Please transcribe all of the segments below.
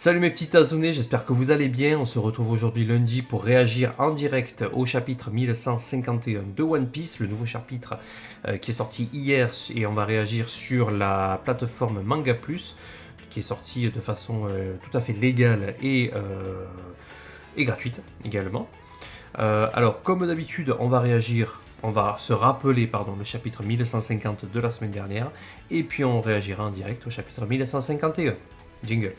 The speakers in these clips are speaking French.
Salut mes petits Azunés, j'espère que vous allez bien. On se retrouve aujourd'hui lundi pour réagir en direct au chapitre 1151 de One Piece, le nouveau chapitre qui est sorti hier, et on va réagir sur la plateforme Manga Plus, qui est sorti de façon tout à fait légale et gratuite également. Alors comme d'habitude, on va se rappeler le chapitre 1150 de la semaine dernière, et puis on réagira en direct au chapitre 1151. Jingle.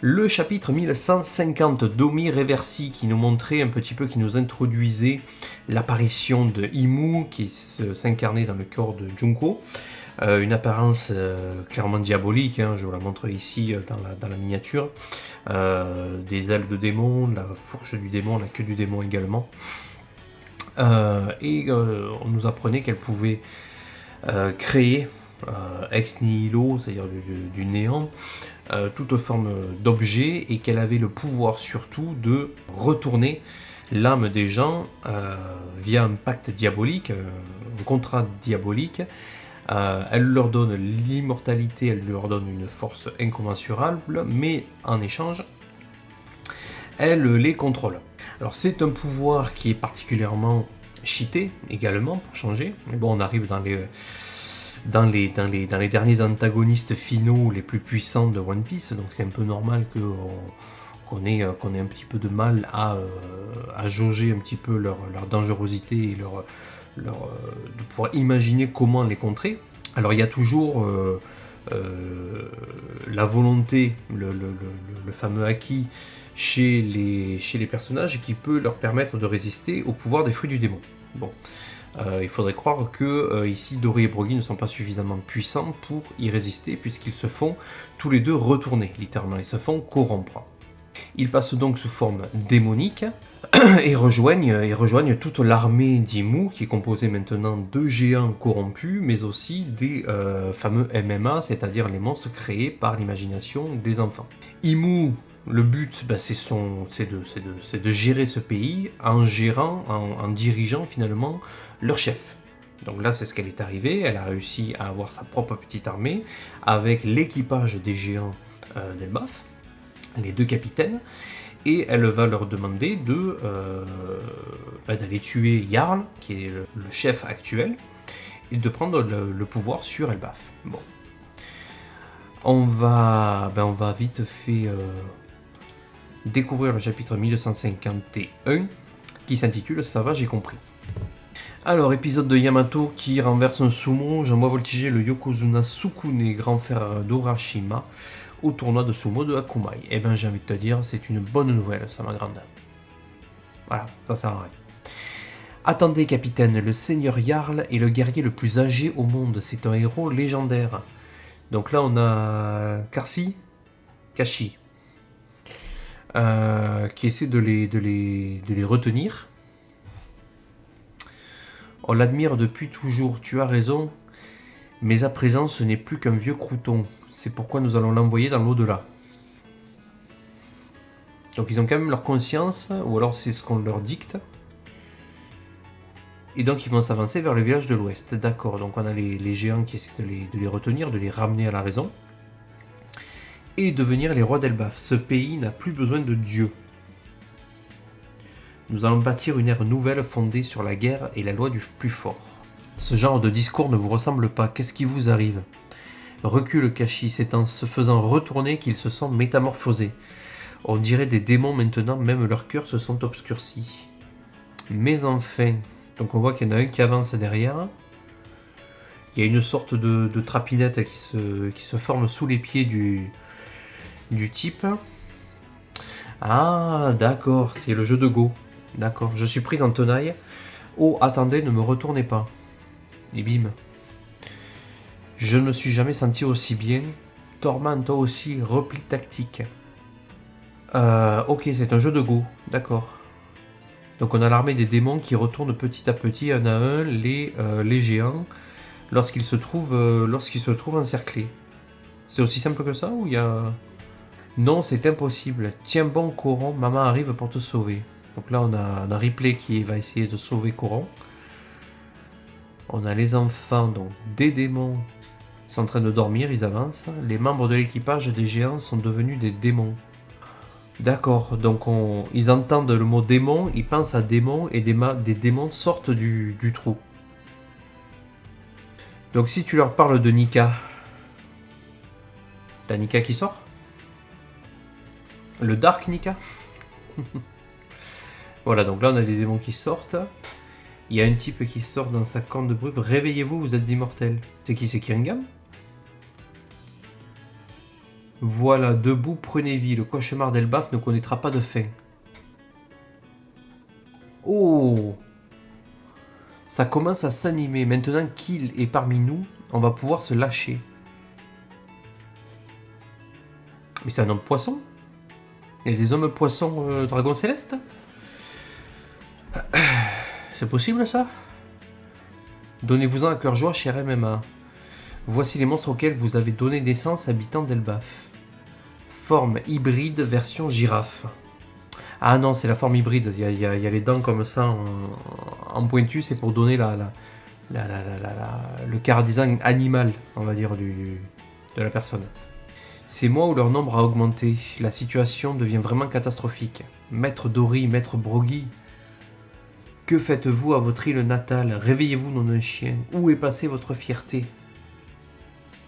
Le chapitre 1150 d'Omi Reversi qui nous montrait un petit peu, qui nous introduisait l'apparition de Imu qui s'incarnait dans le corps de Junko. Une apparence clairement diabolique, hein, je vous la montre ici dans la miniature. Des ailes de démon, la fourche du démon, la queue du démon également. On nous apprenait qu'elle pouvait créer ex nihilo, c'est-à-dire du néant, toute forme d'objet, et qu'elle avait le pouvoir surtout de retourner l'âme des gens via un pacte diabolique, un contrat diabolique. Elle leur donne l'immortalité, elle leur donne une force incommensurable, mais en échange, elle les contrôle. Alors c'est un pouvoir qui est particulièrement cheaté également, pour changer. Mais bon, on arrive dans les derniers antagonistes finaux les plus puissants de One Piece, donc c'est un peu normal qu'on ait un petit peu de mal à jauger un petit peu leur dangerosité et de pouvoir imaginer comment les contrer. Alors il y a toujours la volonté, le fameux acquis chez les personnages qui peut leur permettre de résister au pouvoir des fruits du démon. Bon. Il faudrait croire que ici Dory et Brogy ne sont pas suffisamment puissants pour y résister, puisqu'ils se font tous les deux retourner, littéralement, ils se font corrompre. Ils passent donc sous forme démonique et rejoignent toute l'armée d'Imu, qui est composée maintenant de géants corrompus, mais aussi des fameux MMA, c'est-à-dire les monstres créés par l'imagination des enfants. Imu, le but, c'est de gérer ce pays en dirigeant finalement leur chef. Donc là, c'est ce qu'elle est arrivée. Elle a réussi à avoir sa propre petite armée avec l'équipage des géants d'Elbaf, les deux capitaines, et elle va leur demander d'aller tuer Jarl, qui est le chef actuel, et de prendre le pouvoir sur Elbaf. Bon. On va vite fait découvrir le chapitre 1151 qui s'intitule « Ça va, j'ai compris ». Alors, épisode de Yamato qui renverse un sumo, j'envoie voltiger le Yokozuna Sukune, grand frère d'Orashima, au tournoi de sumo de Akumai. Eh ben, j'ai envie de te dire, c'est une bonne nouvelle, ça, ma grande. Voilà, ça sert à rien. Attendez, capitaine, le seigneur Jarl est le guerrier le plus âgé au monde, c'est un héros légendaire. Donc là, on a Kashi, qui essaie de les retenir. On l'admire depuis toujours, tu as raison, mais à présent ce n'est plus qu'un vieux crouton. C'est pourquoi nous allons l'envoyer dans l'au-delà. Donc ils ont quand même leur conscience, ou alors c'est ce qu'on leur dicte. Et donc ils vont s'avancer vers le village de l'ouest. D'accord, donc on a les géants qui essaient de les retenir, de les ramener à la raison. Et devenir les rois d'Elbaf. Ce pays n'a plus besoin de dieux. Nous allons bâtir une ère nouvelle fondée sur la guerre et la loi du plus fort. Ce genre de discours ne vous ressemble pas, qu'est-ce qui vous arrive ? Recule Kashi, c'est en se faisant retourner qu'ils se sont métamorphosés. On dirait des démons maintenant, même leurs cœurs se sont obscurcis. Mais enfin, donc on voit qu'il y en a un qui avance derrière. Il y a une sorte de trapinette qui se forme sous les pieds du type. Ah, d'accord, c'est le jeu de Go. D'accord, je suis prise en tenaille. Oh, attendez, ne me retournez pas. Et bim. Je ne me suis jamais senti aussi bien. Torment, toi aussi, repli tactique. Ok, c'est un jeu de Go, d'accord. Donc on a l'armée des démons qui retourne petit à petit, un à un, les géants, lorsqu'ils se trouvent encerclés. C'est aussi simple que ça, ou il y a... Non, c'est impossible. Tiens bon, Coran, maman arrive pour te sauver. Donc là, on a Ripley qui va essayer de sauver Coran. On a les enfants, donc des démons, Ils sont en train de dormir, ils avancent. Les membres de l'équipage des géants sont devenus des démons. D'accord, donc ils entendent le mot démon, ils pensent à démon et des démons sortent du trou. Donc si tu leur parles de Nika, t'as Nika qui sort? Le Dark Nika? Voilà, donc là on a des démons qui sortent. Il y a un type qui sort dans sa corne de bruve. Réveillez-vous, vous êtes immortels. C'est qui? C'est Kiringam? Voilà, debout, prenez vie. Le cauchemar d'Elbaf ne connaîtra pas de fin. Oh! Ça commence à s'animer. Maintenant qu'il est parmi nous, on va pouvoir se lâcher. Mais c'est un homme poisson? Il y a des hommes poissons dragons célestes? C'est possible ça? Donnez-vous-en à cœur joie, cher MMA. Voici les monstres auxquels vous avez donné naissance, habitants d'Elbaf. Forme hybride version girafe. Ah non, c'est la forme hybride. Il y a les dents comme ça en pointu, c'est pour donner le chara-design animal, on va dire, de la personne. Ces mois où leur nombre a augmenté, la situation devient vraiment catastrophique. Maître Dory, Maître Broggy, que faites-vous à votre île natale? Réveillez-vous, nom d'un chien. Où est passée votre fierté?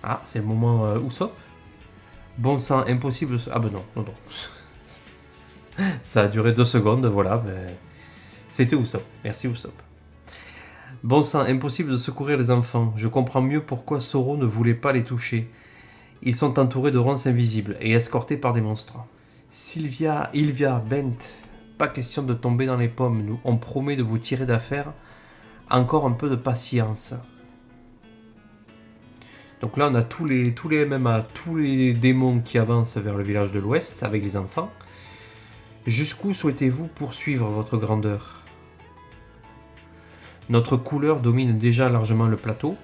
Ah, c'est le moment Usopp. Bon sang, impossible... Ah ben non. Ça a duré 2 secondes, voilà. Mais... C'était Usopp. Merci Usopp. Bon sang, impossible de secourir les enfants. Je comprends mieux pourquoi Zoro ne voulait pas les toucher. Ils sont entourés de ronces invisibles et escortés par des monstres. Sylvia, Ilvia, Bent, pas question de tomber dans les pommes. Nous, on promet de vous tirer d'affaire. Encore un peu de patience. Donc là, on a tous les MMA, tous les démons qui avancent vers le village de l'Ouest avec les enfants. Jusqu'où souhaitez-vous poursuivre votre grandeur? Notre couleur domine déjà largement le plateau.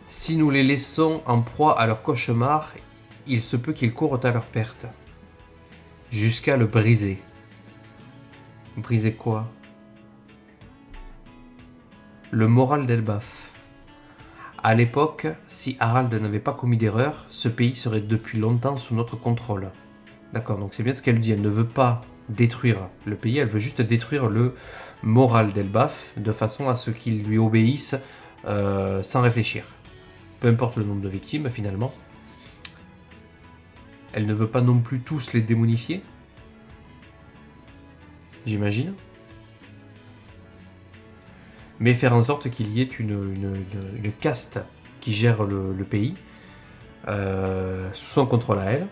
Si nous les laissons en proie à leur cauchemar, il se peut qu'ils courent à leur perte. Jusqu'à le briser. Briser quoi? Le moral d'Elbaf. À l'époque, si Harald n'avait pas commis d'erreur, ce pays serait depuis longtemps sous notre contrôle. D'accord, donc c'est bien ce qu'elle dit. Elle ne veut pas détruire le pays, elle veut juste détruire le moral d'Elbaf, de façon à ce qu'ils lui obéissent sans réfléchir. Peu importe le nombre de victimes, finalement. Elle ne veut pas non plus tous les démonifier. J'imagine. Mais faire en sorte qu'il y ait une caste qui gère le pays sous son contrôle à elle,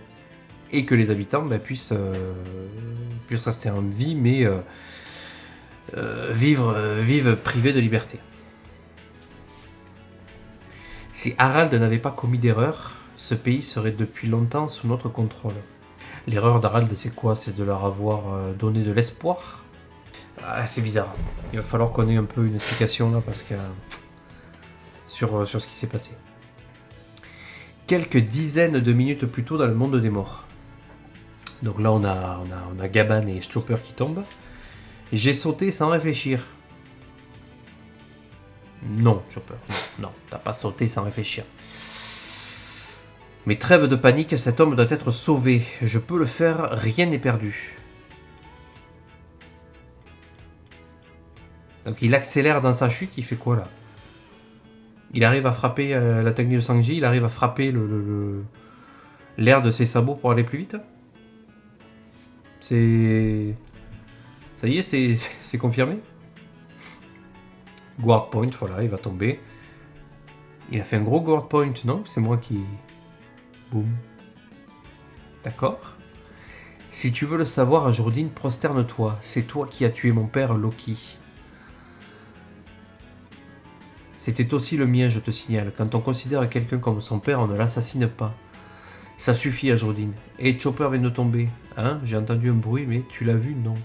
et que les habitants puissent rester en vie, mais vivent privés de liberté. Si Harald n'avait pas commis d'erreur, ce pays serait depuis longtemps sous notre contrôle. L'erreur d'Harald, c'est quoi? C'est de leur avoir donné de l'espoir. Ah, c'est bizarre. Il va falloir qu'on ait un peu une explication là, parce que sur ce qui s'est passé. Quelques dizaines de minutes plus tôt dans le monde des morts. Donc là, on a Gaban et Chopper qui tombent. J'ai sauté sans réfléchir. Non, Chopper. Non, t'as pas sauté sans réfléchir. Mais trêve de panique, cet homme doit être sauvé. Je peux le faire, rien n'est perdu. Donc il accélère dans sa chute, il fait quoi là? Il arrive à frapper la technique de Sanji, il arrive à frapper l'air de ses sabots pour aller plus vite. C'est... Ça y est, c'est confirmé. Guard point, voilà, il va tomber. Il a fait un gros guard point, non? C'est moi qui... Boum. D'accord. Si tu veux le savoir, Jourdain, prosterne-toi. C'est toi qui as tué mon père, Loki. C'était aussi le mien, je te signale. Quand on considère quelqu'un comme son père, on ne l'assassine pas. Ça suffit à Jourdain. Et Chopper vient de tomber. Hein? J'ai entendu un bruit, mais tu l'as vu? Non.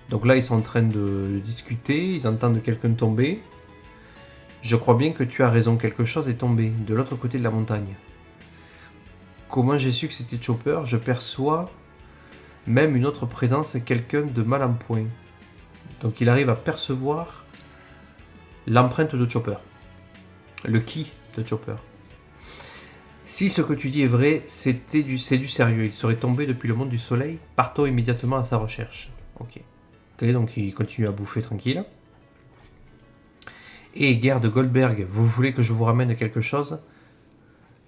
Donc là, ils sont en train de discuter. Ils entendent quelqu'un tomber. Je crois bien que tu as raison. Quelque chose est tombé de l'autre côté de la montagne. Comment j'ai su que c'était Chopper? Je perçois même une autre présence, quelqu'un de mal en point. Donc il arrive à percevoir l'empreinte de Chopper. Le ki de Chopper. Si ce que tu dis est vrai, c'est du sérieux. Il serait tombé depuis le monde du soleil. Partons immédiatement à sa recherche. Ok. Ok, donc il continue à bouffer tranquille. Et guerre de Goldberg, vous voulez que je vous ramène quelque chose?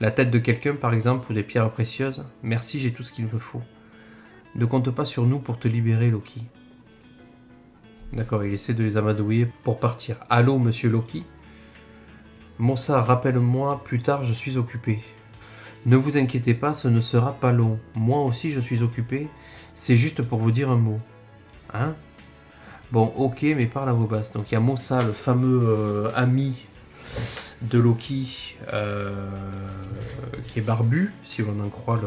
La tête de quelqu'un par exemple, ou des pierres précieuses? Merci, j'ai tout ce qu'il me faut. Ne compte pas sur nous pour te libérer, Loki. D'accord, il essaie de les amadouiller pour partir. Allô, monsieur Loki? Mossa, rappelle-moi, plus tard, je suis occupé. Ne vous inquiétez pas, ce ne sera pas long. Moi aussi, je suis occupé. C'est juste pour vous dire un mot. Hein? Bon, ok, mais parle à voix basse. Donc, il y a Mossa, le fameux ami de Loki, qui est barbu, si l'on en croit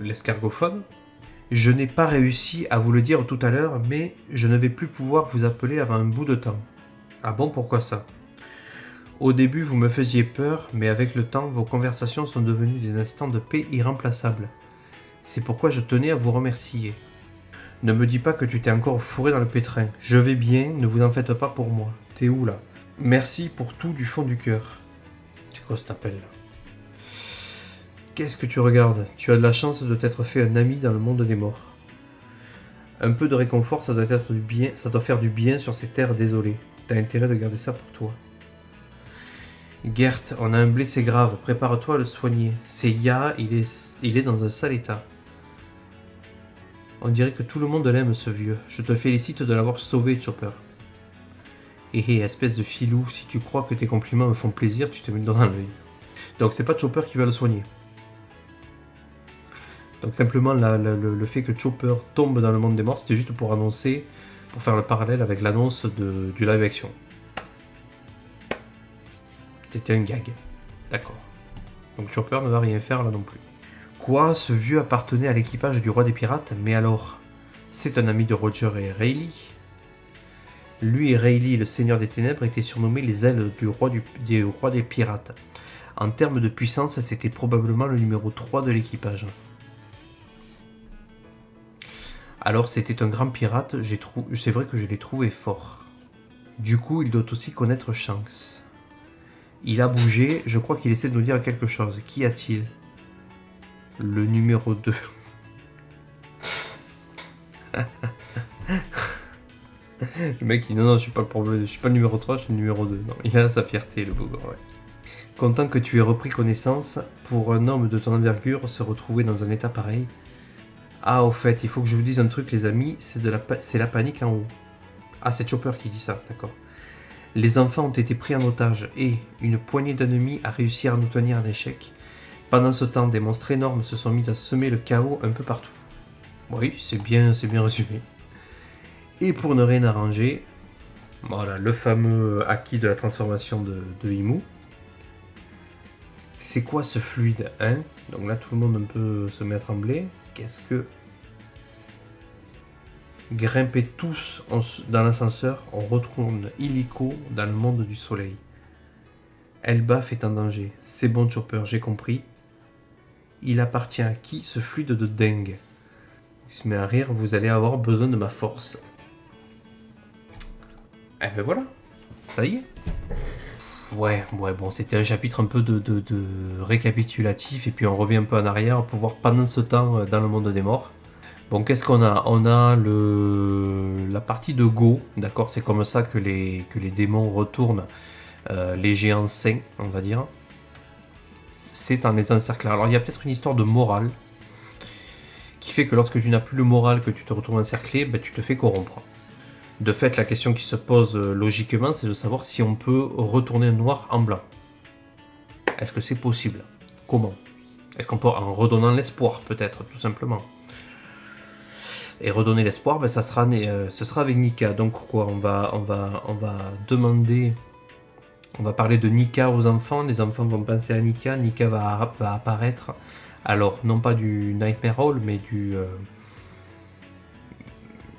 l'escargophone. Je n'ai pas réussi à vous le dire tout à l'heure, mais je ne vais plus pouvoir vous appeler avant un bout de temps. Ah bon, pourquoi ça? Au début, vous me faisiez peur, mais avec le temps, vos conversations sont devenues des instants de paix irremplaçables. C'est pourquoi je tenais à vous remercier. Ne me dis pas que tu t'es encore fourré dans le pétrin. Je vais bien, ne vous en faites pas pour moi. T'es où là? Merci pour tout du fond du cœur. C'est quoi cet appel là? Qu'est-ce que tu regardes? Tu as de la chance de t'être fait un ami dans le monde des morts. Un peu de réconfort, ça doit être du bien, ça doit faire du bien sur ces terres désolées. T'as intérêt de garder ça pour toi. Gert, on a un blessé grave, prépare-toi à le soigner. C'est Ya, il est dans un sale état. On dirait que tout le monde l'aime, ce vieux. Je te félicite de l'avoir sauvé, Chopper. Hé, espèce de filou, si tu crois que tes compliments me font plaisir, tu te mets dans l'œil. Donc c'est pas Chopper qui va le soigner. Donc simplement le fait que Chopper tombe dans le monde des morts, c'était juste pour annoncer, pour faire le parallèle avec l'annonce du live action. C'était un gag. D'accord. Donc Chopper ne va rien faire là non plus. Quoi? Ce vieux appartenait à l'équipage du roi des pirates? Mais alors, c'est un ami de Roger et Rayleigh. Lui et Rayleigh, le seigneur des ténèbres, étaient surnommés les ailes du roi des pirates. En termes de puissance, c'était probablement le numéro 3 de l'équipage. Alors c'était un grand pirate, c'est vrai que je l'ai trouvé fort. Du coup, il doit aussi connaître Shanks. Il a bougé, je crois qu'il essaie de nous dire quelque chose. Qu'y a-t-il? Le numéro 2. Le mec il dit non, je suis pas le problème, je suis pas le numéro 3, je suis le numéro 2. Non, il a sa fierté, le beau gars, ouais. Content que tu aies repris connaissance, pour un homme de ton envergure, se retrouver dans un état pareil. Ah, au fait, il faut que je vous dise un truc, les amis, c'est la panique en haut. Ah, c'est Chopper qui dit ça, d'accord. Les enfants ont été pris en otage et une poignée d'ennemis a réussi à nous tenir en échec. Pendant ce temps, des monstres énormes se sont mis à semer le chaos un peu partout. Oui, c'est bien résumé. Et pour ne rien arranger, voilà, le fameux acquis de la transformation de Imu. C'est quoi ce fluide, hein? Donc là, tout le monde un peu se met à trembler. Qu'est-ce que... Grimpez tous dans l'ascenseur, on retourne illico dans le monde du soleil. Elbaf est en danger. C'est bon, Chopper, j'ai compris. Il appartient à qui ce fluide de dingue? Il se met à rire, vous allez avoir besoin de ma force. Eh ben voilà, ça y est. Ouais, bon, c'était un chapitre un peu de récapitulatif, et puis on revient un peu en arrière pour voir pendant ce temps dans le monde des morts. Bon, qu'est-ce qu'on a? On a la partie de Go, d'accord? C'est comme ça que les démons retournent les géants sains, on va dire. C'est en les encerclant. Alors il y a peut-être une histoire de morale qui fait que lorsque tu n'as plus le moral, que tu te retrouves encerclé, ben, tu te fais corrompre. De fait, la question qui se pose logiquement, c'est de savoir si on peut retourner un noir en blanc. Est-ce que c'est possible? Comment? Est-ce qu'on peut, en redonnant l'espoir, peut-être, tout simplement? Et redonner l'espoir, ben, ce sera avec Nika. Donc quoi, on va demander, on va parler de Nika aux enfants. Les enfants vont penser à Nika. Nika va apparaître. Alors, non pas du Nightmare Hall, mais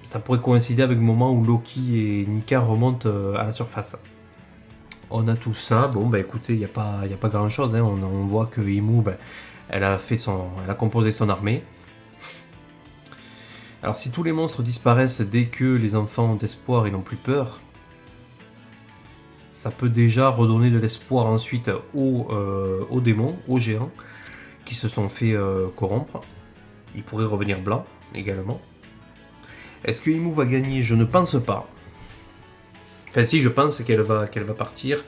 ça pourrait coïncider avec le moment où Loki et Nika remontent à la surface. On a tout ça. Bon, bah écoutez, il n'y a pas grand chose. Hein. On voit que Imu, elle a composé son armée. Alors, si tous les monstres disparaissent dès que les enfants ont espoir et n'ont plus peur, ça peut déjà redonner de l'espoir ensuite aux démons, aux géants, qui se sont fait corrompre. Il pourrait revenir blanc, également. Est-ce que Emu va gagner? Je ne pense pas. Enfin si, je pense qu'elle va partir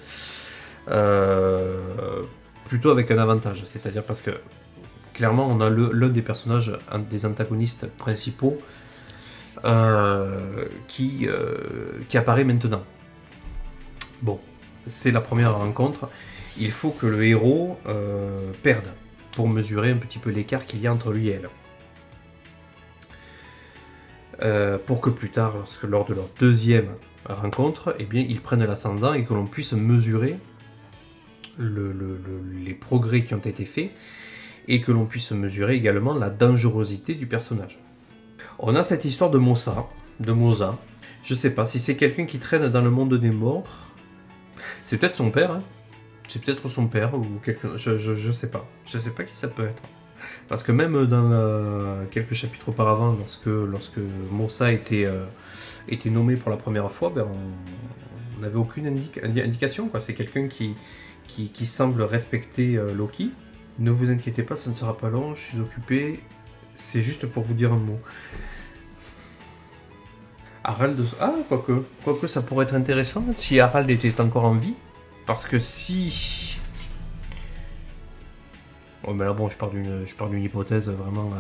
plutôt avec un avantage. C'est-à-dire parce que, clairement, on a l'un des personnages, un des antagonistes principaux, qui apparaît maintenant. Bon, c'est la première rencontre. Il faut que le héros perde pour mesurer un petit peu l'écart qu'il y a entre lui et elle. Pour que plus tard, lors de leur deuxième rencontre, eh bien, ils prennent l'ascendant et que l'on puisse mesurer les progrès qui ont été faits et que l'on puisse mesurer également la dangerosité du personnage. On a cette histoire de Mosa. Je sais pas si c'est quelqu'un qui traîne dans le monde des morts. C'est peut-être son père, hein. C'est peut-être son père ou quelqu'un. Je sais pas. Je sais pas qui ça peut être. Parce que même dans quelques chapitres auparavant, lorsque Mosa était nommé pour la première fois, ben on n'avait aucune indication, quoi. C'est quelqu'un qui semble respecter Loki. Ne vous inquiétez pas, ça ne sera pas long, je suis occupé. C'est juste pour vous dire un mot. Harald... Ah, quoique ça pourrait être intéressant si Harald était encore en vie. Parce que si... Oh, mais là, bon, je pars d'une hypothèse vraiment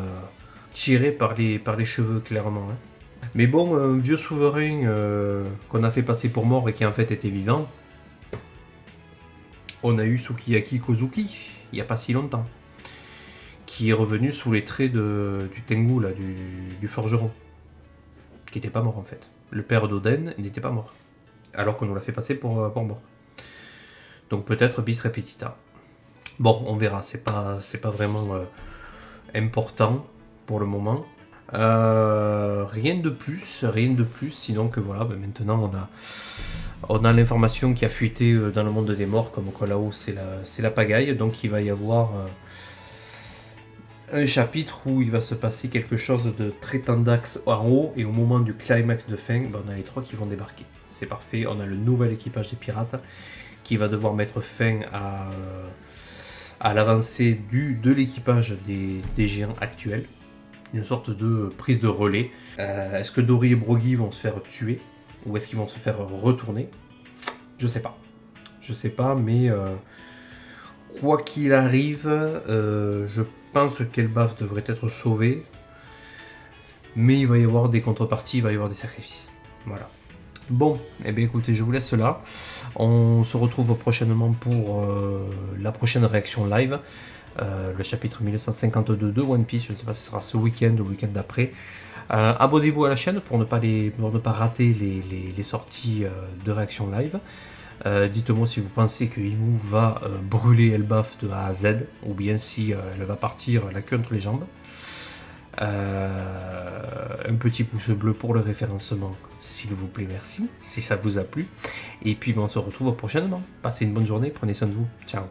tirée par les cheveux, clairement. Hein. Mais bon, un vieux souverain qu'on a fait passer pour mort et qui en fait était vivant, on a eu Sukiyaki Kozuki, il n'y a pas si longtemps, qui est revenu sous les traits du Tengu, là, du forgeron, qui n'était pas mort en fait. Le père d'Oden n'était pas mort, alors qu'on nous l'a fait passer pour mort. Donc peut-être bis repetita. Bon, on verra, c'est pas vraiment important pour le moment. Rien de plus, sinon que voilà, ben maintenant on a l'information qui a fuité dans le monde des morts, comme quoi là-haut c'est la pagaille, donc il va y avoir un chapitre où il va se passer quelque chose de très tendax en haut, et au moment du climax de fin, ben on a les 3 qui vont débarquer. C'est parfait, on a le nouvel équipage des pirates qui va devoir mettre fin à l'avancée de l'équipage des géants actuels. Une sorte de prise de relais. Est-ce que Dory et Broggy vont se faire tuer ou est-ce qu'ils vont se faire retourner? Je sais pas, mais quoi qu'il arrive, je pense qu'Elbaf devrait être sauvé. Mais il va y avoir des contreparties, il va y avoir des sacrifices. Voilà. Bon, eh bien écoutez, je vous laisse là. On se retrouve prochainement pour la prochaine réaction live. Le chapitre 1952 de One Piece, je ne sais pas si ce sera ce week-end ou le week-end d'après. Abonnez-vous à la chaîne pour ne pas rater les sorties de réaction live. Dites-moi si vous pensez que Emu va brûler Elbaf de A à Z, ou bien si elle va partir la queue entre les jambes. Un petit pouce bleu pour le référencement, s'il vous plaît, merci, si ça vous a plu. Et puis on se retrouve prochainement. Passez une bonne journée, prenez soin de vous. Ciao.